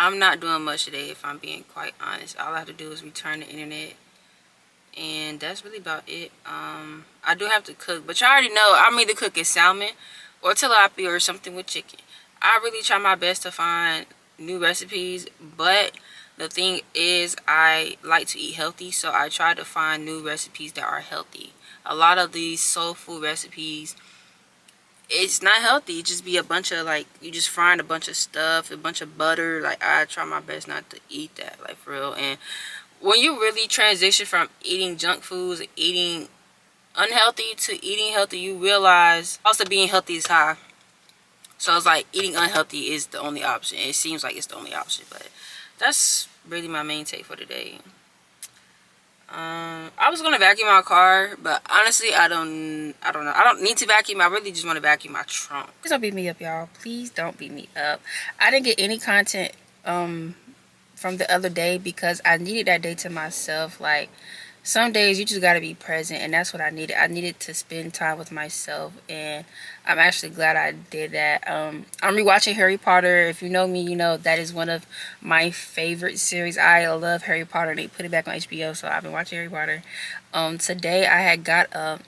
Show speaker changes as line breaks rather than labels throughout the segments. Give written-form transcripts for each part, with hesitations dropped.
I'm not doing much today, if I'm being quite honest. All I have to do is return the internet, and that's really about it. I do have to cook, but you already know I'm either cooking salmon or tilapia or something with chicken. I really try my best to find new recipes, but the thing is I like to eat healthy, so I try to find new recipes that are healthy. A lot of these soul food recipes, it's not healthy. It just be a bunch of, like, you just frying a bunch of stuff, a bunch of butter. Like, I try my best not to eat that, like, for real. And when you really transition from eating junk foods, eating unhealthy, to eating healthy, you realize also being healthy is high. So it's like eating unhealthy is the only option. It seems like it's the only option, but that's really my main take for today. I was gonna vacuum my car, but honestly, I don't know. I don't need to vacuum. I really just want to vacuum my trunk. Please don't beat me up, y'all. Please don't beat me up. I didn't get any content from the other day because I needed that day to myself. Like, some days you just got to be present, and that's what I needed. I needed to spend time with myself, and I'm actually glad I did that. I'm rewatching Harry Potter. If you know me, you know that is one of my favorite series. I love Harry Potter. They put it back on HBO, so I've been watching Harry Potter. Today I had got up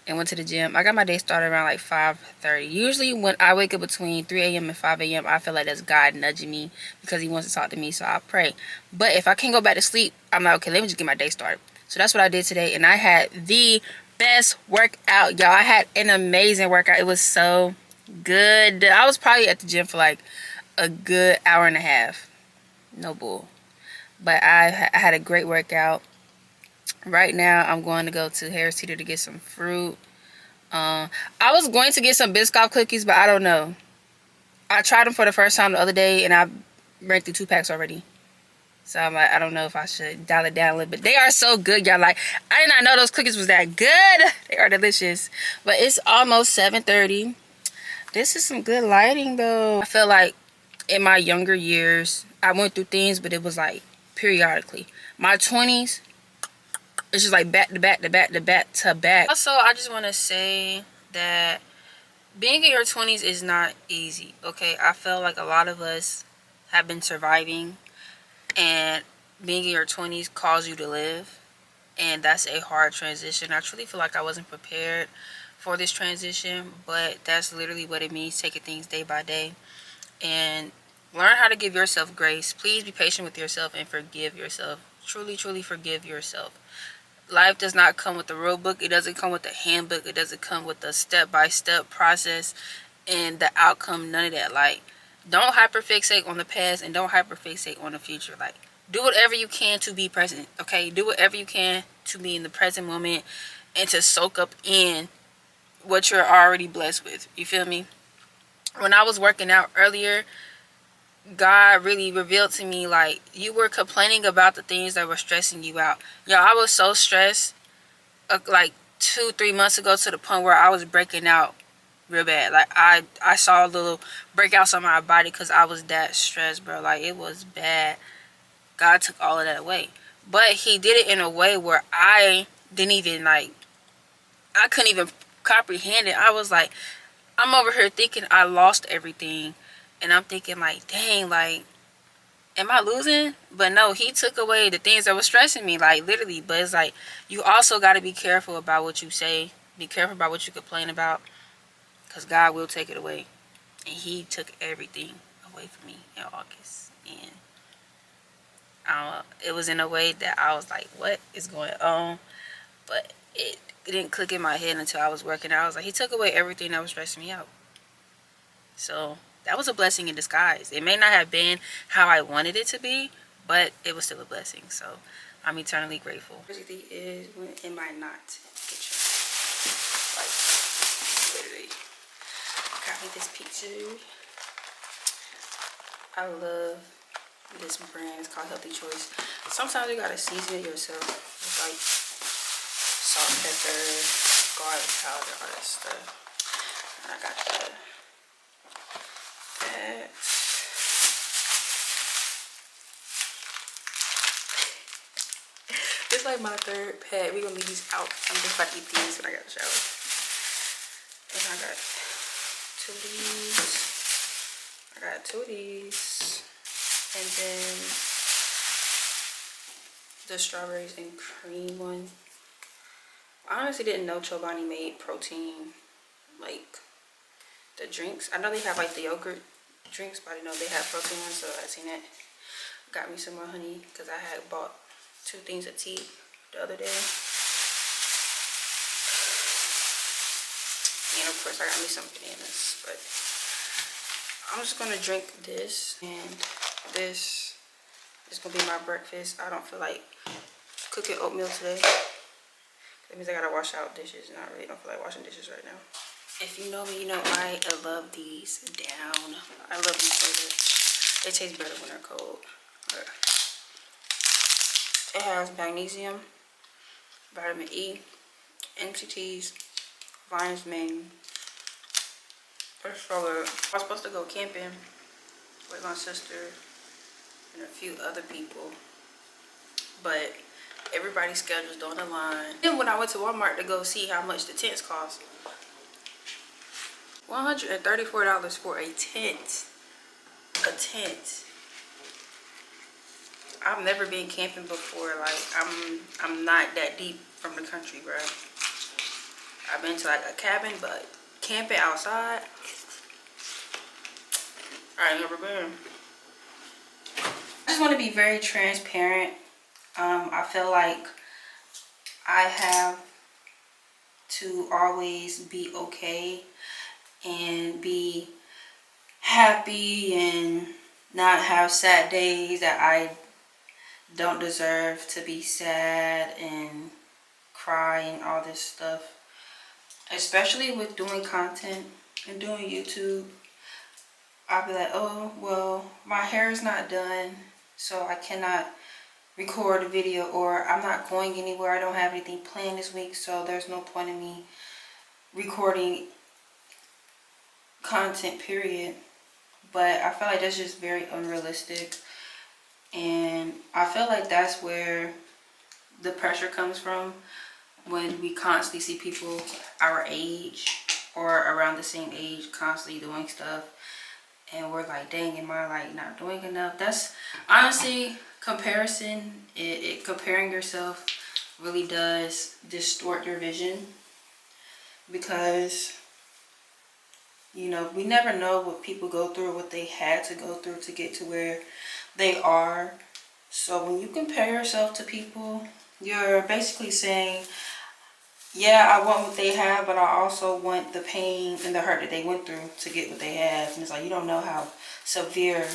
and went to the gym. I got my day started around like 5:30. Usually when I wake up between 3 a.m. and 5 a.m., I feel like that's God nudging me because he wants to talk to me, so I pray. But if I can't go back to sleep, I'm like, okay, let me just get my day started. So that's what I did today, and I had the best workout, y'all. I had an amazing workout. It was so good. I was probably at the gym for like a good hour and a half. No bull. But I had a great workout. Right now, I'm going to go to Harris Teeter to get some fruit. I was going to get some Biscoff cookies, but I don't know. I tried them for the first time the other day, and I ran through 2 packs already. So I'm like, I don't know if I should dial it down a little bit. They are so good, y'all. Like, I did not know those cookies was that good. They are delicious. But it's almost 7:30. This is some good lighting, though. I feel like in my younger years, I went through things, but it was like periodically. My 20s, it's just like back to back to back to back to back. Also, I just want to say that being in your 20s is not easy, okay? I feel like a lot of us have been surviving, and being in your 20s calls you to live, and that's a hard transition. I truly feel like I wasn't prepared for this transition, but that's literally what it means, taking things day by day. And learn how to give yourself grace. Please be patient with yourself and forgive yourself. Truly, truly forgive yourself. Life does not come with a rule book. It doesn't come with a handbook. It doesn't come with a step-by-step process and the outcome. None of that. Like, don't hyperfixate on the past and don't hyperfixate on the future. Like, do whatever you can to be present, okay? Do whatever you can to be in the present moment and to soak up in what you're already blessed with. You feel me? When I was working out earlier, God really revealed to me, like, you were complaining about the things that were stressing you out. Yo, I was so stressed like 2-3 months ago, to the point where I was breaking out real bad. Like, I saw little breakouts on my body because I was that stressed, bro. Like, it was bad. God took all of that away, but he did it in a way where I didn't even, like, I couldn't even comprehend it. I was like, I'm over here thinking I lost everything, and I'm thinking, like, dang, like, am I losing? But no, he took away the things that were stressing me, like, literally. But it's like, you also got to be careful about what you say. Be careful about what you complain about, because God will take it away. And he took everything away from me in August. And it was in a way that I was like, what is going on? But it didn't click in my head until I was working out. I was like, he took away everything that was stressing me out. So that was a blessing in disguise. It may not have been how I wanted it to be, but it was still a blessing. So I'm eternally grateful. Tragedy is when it might not get you. Like, literally. Got me this picture. I love this brand. It's called Healthy Choice. Sometimes you gotta season it yourself with, like, salt, pepper, garlic powder, all that stuff. And I got that. This is like my 3rd pet. We're gonna leave these out. I'm just about to eat these when I got the shower. And I got 2 of these. I got 2 of these. And then the strawberries and cream one. I honestly didn't know Chobani made protein, like the drinks. I know they have like the yogurt drinks, but I didn't know they have protein ones, so I seen it. Got me some more honey because I had bought 2 things of tea the other day. And of course I got me some bananas, but I'm just gonna drink this, and this is gonna be my breakfast. I don't feel like cooking oatmeal today. That means I gotta wash out dishes, and I really don't feel like washing dishes right now. If you know me, you know I love these down. I love these so much. They taste better when they're cold. It has magnesium, vitamin E, MCTs, lion's mane. It's so good. I was supposed to go camping with my sister and a few other people, but everybody's schedules don't align. Then when I went to Walmart to go see how much the tents cost, $134 for a tent. A tent. I've never been camping before. Like I'm not that deep from the country, bro. I've been to like a cabin, but camping outside, I ain't never been. I just want to be very transparent. I feel like I have to always be okay and be happy and not have sad days that I don't deserve to be sad and cry and all this stuff. Especially with doing content and doing YouTube. I'll be like, oh, well, my hair is not done, so I cannot record a video, or I'm not going anywhere. I don't have anything planned this week, so there's no point in me recording content, period. But I feel like that's just very unrealistic, and I feel like that's where the pressure comes from, when we constantly see people our age or around the same age constantly doing stuff, and we're like, dang, am I like not doing enough? That's honestly, comparison, comparing yourself really does distort your vision, because you know, we never know what people go through, what they had to go through to get to where they are. So when you compare yourself to people, you're basically saying, yeah, I want what they have, but I also want the pain and the hurt that they went through to get what they have. And it's like, you don't know how severe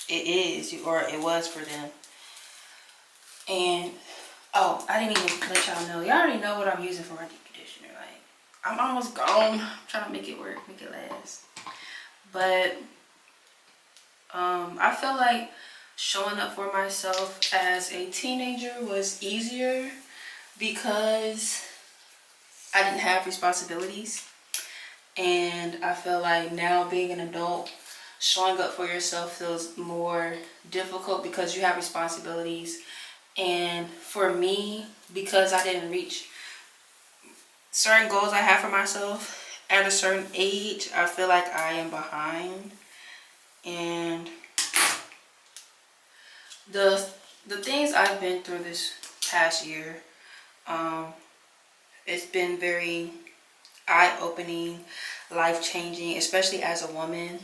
it is, or it was for them. And oh, I didn't even let y'all know. Y'all already know what I'm using for my deep conditioner. Like, I'm almost gone. I'm trying to make it work, make it last. But I feel like showing up for myself as a teenager was easier because I didn't have responsibilities. And I feel like now, being an adult, showing up for yourself feels more difficult because you have responsibilities. And for me, because I didn't reach certain goals I have for myself at a certain age, I feel like I am behind. And the things I've been through this past year, it's been very eye-opening, life-changing, especially as a woman.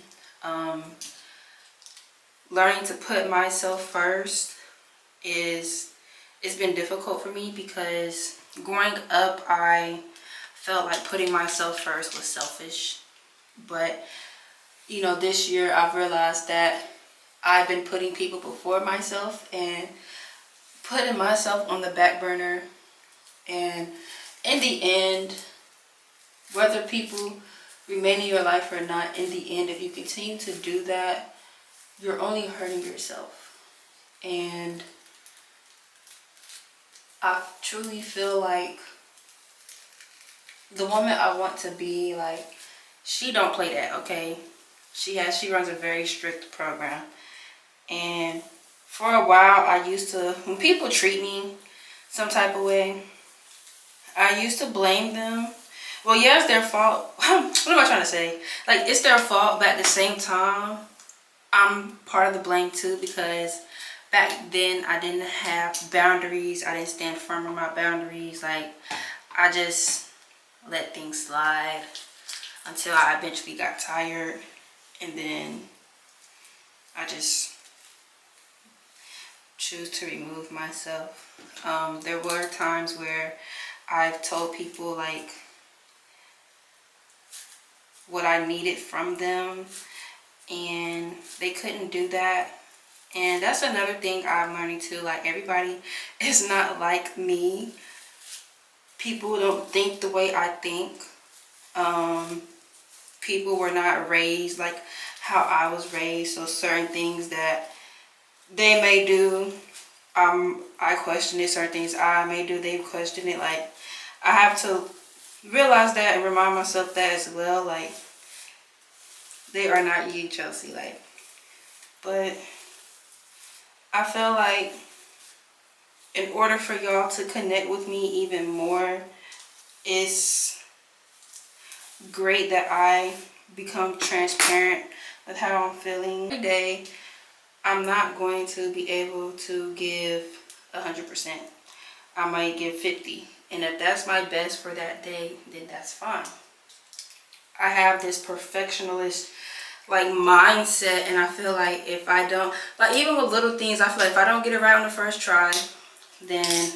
Learning to put myself first it's been difficult for me, because growing up I felt like putting myself first was selfish. But you know, this year I've realized that I've been putting people before myself and putting myself on the back burner. And in the end, whether people remain in your life or not, in the end, if you continue to do that, you're only hurting yourself. And I truly feel like the woman I want to be, like, she don't play that, okay? She runs a very strict program. And for a while, I used to, when people treat me some type of way, I used to blame them. Well, yeah, it's their fault. What am I trying to say? Like, it's their fault, but at the same time, I'm part of the blame too, because back then I didn't have boundaries. I didn't stand firm on my boundaries. Like, I just let things slide until I eventually got tired, and then I just choose to remove myself. There were times where I've told people like what I needed from them, and they couldn't do that. And that's another thing I'm learning too. Like, everybody is not like me. People don't think the way I think. People were not raised like how I was raised. So certain things that they may do, I question it. Certain things I may do, they question it. Like, I have to realize that and remind myself that as well. Like, they are not you, Chelsea. Like, but I feel like in order for y'all to connect with me even more, it's great that I become transparent with how I'm feeling. Every day, I'm not going to be able to give 100%. I might give 50. And if that's my best for that day, then that's fine. I have this perfectionist like mindset, and I feel like if I don't, like, even with little things, I feel like if I don't get it right on the first try, then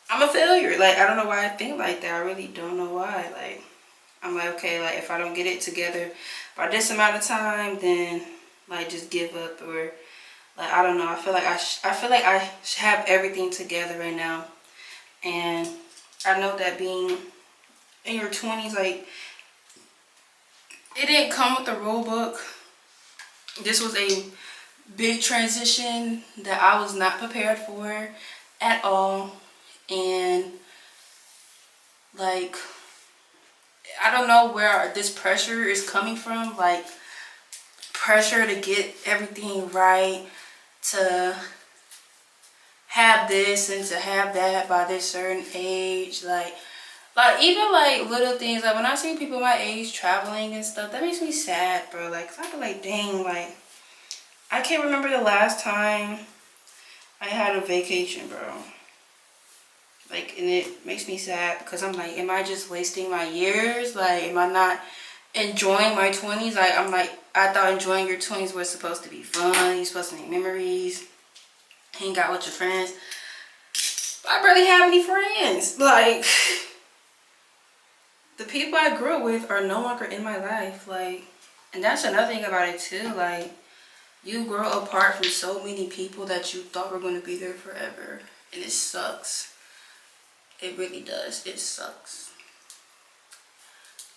I'm a failure. Like, I don't know why I think like that. I really don't know why. Like, I'm like, okay, like, if I don't get it together by this amount of time, then like just give up. Or like, I don't know. I feel like I have everything together right now, and I know that being in your 20s, like, it didn't come with the rule book. This was a big transition that I was not prepared for at all. And like, I don't know where this pressure is coming from. Like, pressure to get everything right, to have this and to have that by this certain age. Like even like little things, like when I see people my age traveling and stuff, that makes me sad, bro. Like, 'cause I feel like, dang, like, I can't remember the last time I had a vacation, bro. Like, and it makes me sad because I'm like, am I just wasting my years? Like, am I not enjoying my 20s? Like, I'm like, I thought enjoying your 20s was supposed to be fun. You're supposed to make memories, hang out with your friends. But I barely have any friends. Like, the people I grew up with are no longer in my life. Like, and that's another thing about it too. Like, you grow apart from so many people that you thought were going to be there forever, and it sucks. It really does. It sucks.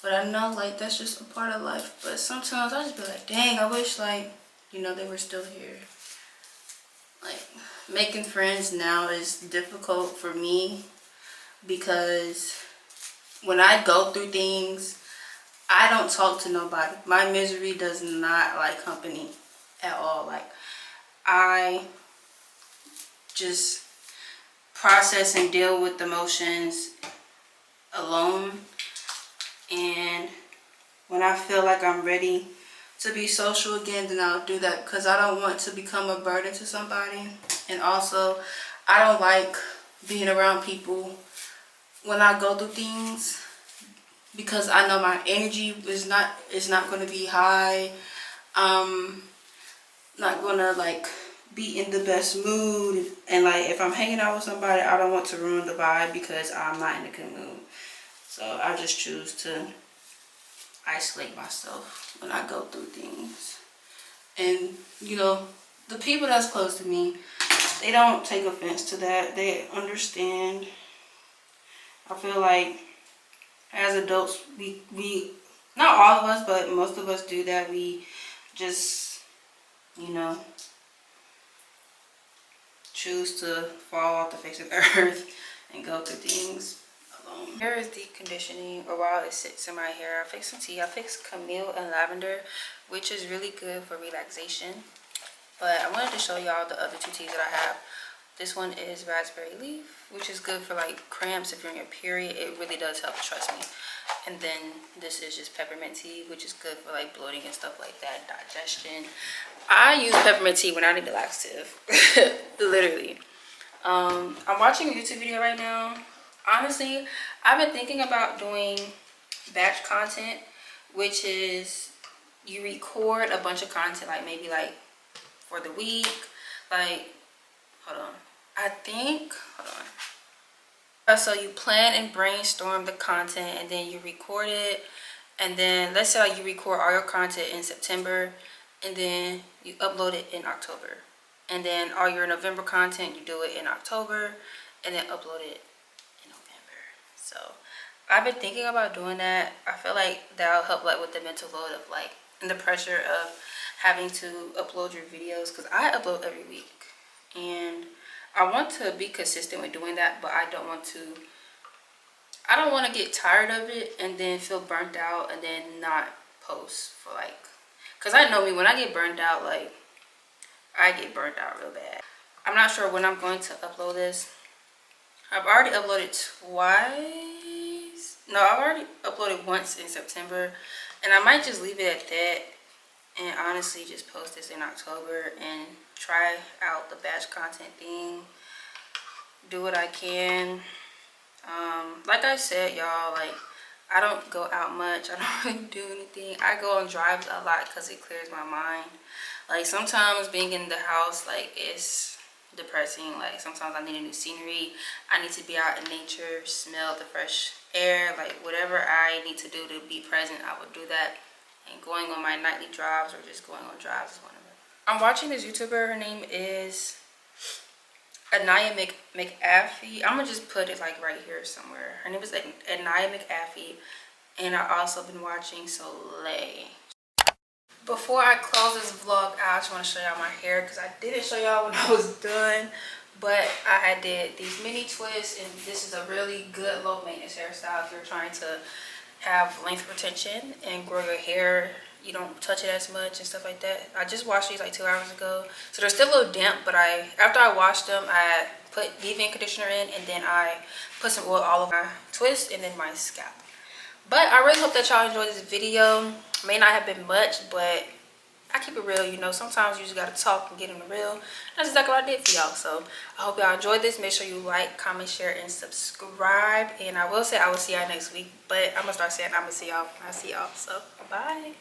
But I know, like, that's just a part of life. But sometimes I just be like, dang, I wish, like, you know, they were still here. Like, making friends now is difficult for me because when I go through things, I don't talk to nobody. My misery does not like company at all. Like, I just process and deal with emotions alone. And when I feel like I'm ready to be social again, then I'll do that, because I don't want to become a burden to somebody. And also, I don't like being around people when I go through things, because I know my energy is not going to be high. Not going to, like, be in the best mood. And like, if I'm hanging out with somebody, I don't want to ruin the vibe because I'm not in a good mood. So I just choose to isolate myself when I go through things. And, you know, the people that's close to me, they don't take offense to that. They understand. I feel like as adults, we not all of us, but most of us do that. We just, you know, choose to fall off the face of the earth and go through things alone. Hair is deep conditioning, or while it sits in my hair, I fix some tea. I fix camille and lavender, which is really good for relaxation. But I wanted to show y'all the other two teas that I have. This one is raspberry leaf, which is good for like cramps if you're on your period. It really does help, trust me. And then this is just peppermint tea, which is good for like bloating and stuff like that, digestion. I use peppermint tea when I need a laxative, literally. I'm watching a YouTube video right now. Honestly, I've been thinking about doing batch content, which is you record a bunch of content, like maybe like for the week, like, hold on. Hold on. So you plan and brainstorm the content and then you record it. And then let's say like you record all your content in September and then you upload it in October. And then all your November content, you do it in October and then upload it in November. So I've been thinking about doing that. I feel like that'll help like with the mental load of like and the pressure of having to upload your videos, because I upload every week. And I want to be consistent with doing that, but I don't want to get tired of it and then feel burnt out and then not post for like, because I know me, when I get burnt out, like I get burnt out real bad. I'm not sure when I'm going to upload this. I've already uploaded twice. No, I've already uploaded once in September, and I might just leave it at that and honestly just post this in October and try out the batch content thing, do what I can. Like I said, y'all, like I don't go out much. I don't really do anything. I go on drives a lot because it clears my mind. Like sometimes being in the house, like it's depressing. Like sometimes I need a new scenery. I need to be out in nature, smell the fresh air. Like whatever I need to do to be present, I would do that. And going on my nightly drives or just going on drives is one of them. I'm watching this YouTuber. Her name is Anaya McAfee. I'm gonna just put it like right here somewhere. Her name is Anaya McAfee, and I also been watching Soleil. Before I close this vlog out, I just want to show y'all my hair because I didn't show y'all when I was done, but I did these mini twists, and this is a really good low maintenance hairstyle if you're trying to have length retention and grow your hair. You don't touch it as much and stuff like that. I just washed these like 2 hours ago, so they're still a little damp, but after I washed them, I put leave-in conditioner in, and then I put some oil all over my twist and then my scalp. But I really hope that y'all enjoyed this video. May not have been much, but I keep it real, you know. Sometimes you just gotta talk and get in the real. That's exactly what I did for y'all. So I hope y'all enjoyed this. Make sure you like, comment, share, and subscribe. And I will say I will see y'all next week, but I'm gonna start saying I'm gonna see y'all when I see y'all. So bye.